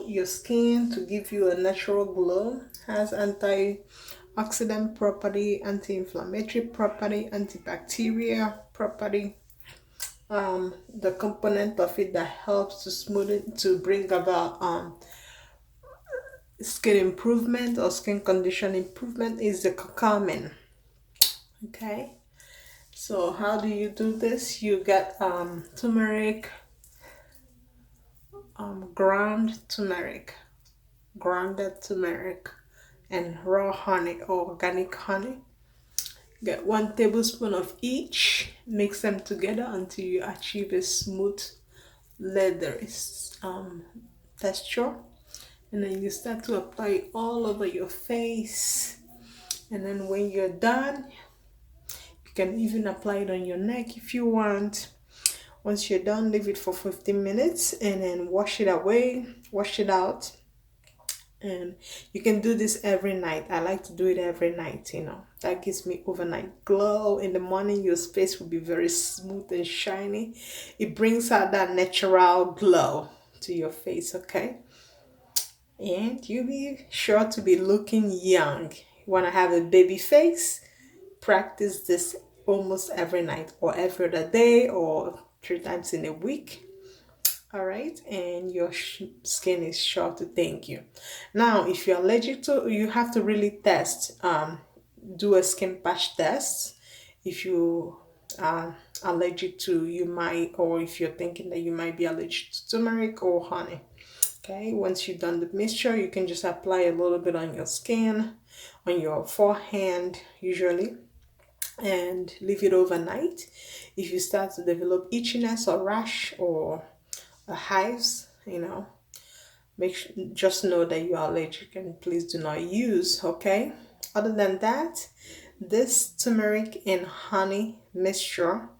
your skin to give you a natural glow. Has antioxidant property, anti-inflammatory property, antibacterial property. The component of it that helps to smooth it, to bring about skin improvement or skin condition improvement, is the curcumin. Okay, so how do you do this? You get turmeric, ground turmeric, grounded turmeric, and raw honey or organic honey. Get 1 tablespoon of each, mix them together until you achieve a smooth leathery texture, and then you start to apply it all over your face. And then when you're done, you can even apply it on your neck if you want. Once you're done, leave it for 15 minutes and then wash it away, wash it out. And you can do this every night. I like to do it every night, that gives me overnight glow. In the morning, your face will be very smooth and shiny. It brings out that natural glow to your face, okay? And you'll be sure to be looking young. You want to have a baby face? Practice this almost every night or every other day or 3 times in a week. All right, and your skin is sure to thank you. Now, if you're allergic to, you have to really test, do a skin patch test. If you are allergic to, you might, or if you're thinking that you might be allergic to turmeric or honey. Okay, once you've done the mixture, you can just apply a little bit on your skin, on your forehead usually, and leave it overnight. If you start to develop itchiness or rash or hives, just know that you are allergic and please do not use. Okay, other than that, this turmeric and honey mixture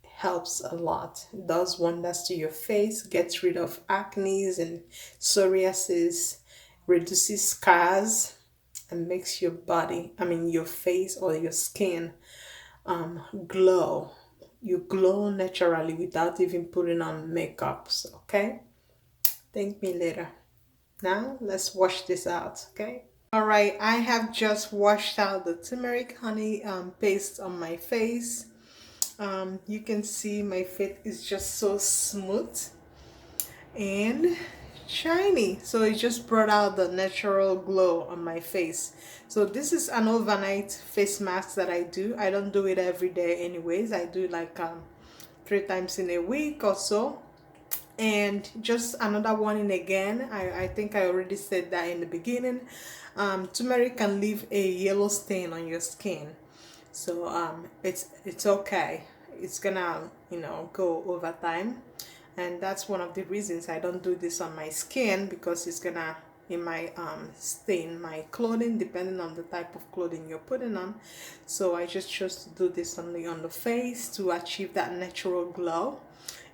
helps a lot. It does wonders to your face, gets rid of acne and psoriasis, reduces scars, and makes your face or your skin glow. You glow naturally without even putting on makeups. Okay, thank me later. Now let's wash this out. Okay, all right, I have just washed out the turmeric honey paste on my face. You can see my face is just so smooth and shiny, so it just brought out the natural glow on my face. So this is an overnight face mask that I do. I don't do it every day anyways. I do like 3 times in a week or so. And just another warning again, I think I already said that in the beginning, turmeric can leave a yellow stain on your skin. So it's okay. It's gonna go over time, and that's one of the reasons I don't do this on my skin, because it's gonna stain my clothing depending on the type of clothing you're putting on. So I just chose to do this only on the face to achieve that natural glow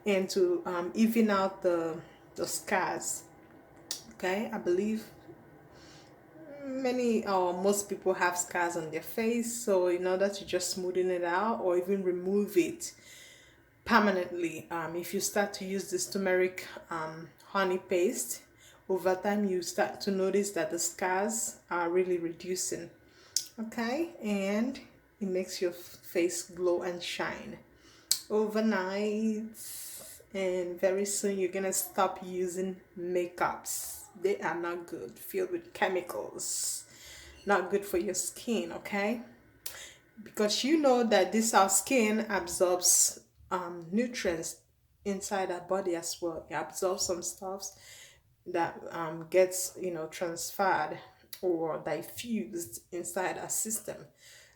and to even out the scars. Okay, I believe many or most people have scars on their face, so in order to just smoothen it out or even remove it permanently, if you start to use this turmeric honey paste, over time you start to notice that the scars are really reducing. Okay, and it makes your face glow and shine overnight. And very soon you're gonna stop using makeups. They are not good, filled with chemicals, not good for your skin. Okay, because you know that our skin absorbs nutrients inside our body as well. It absorbs some stuffs that gets transferred or diffused inside our system.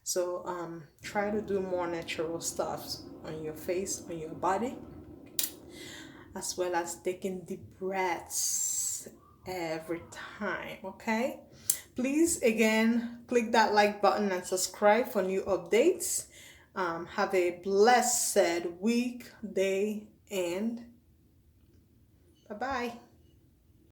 So try to do more natural stuff on your face, on your body, as well as taking deep breaths every time. Okay, please again click that like button and subscribe for new updates. Have a blessed week, day, and bye bye.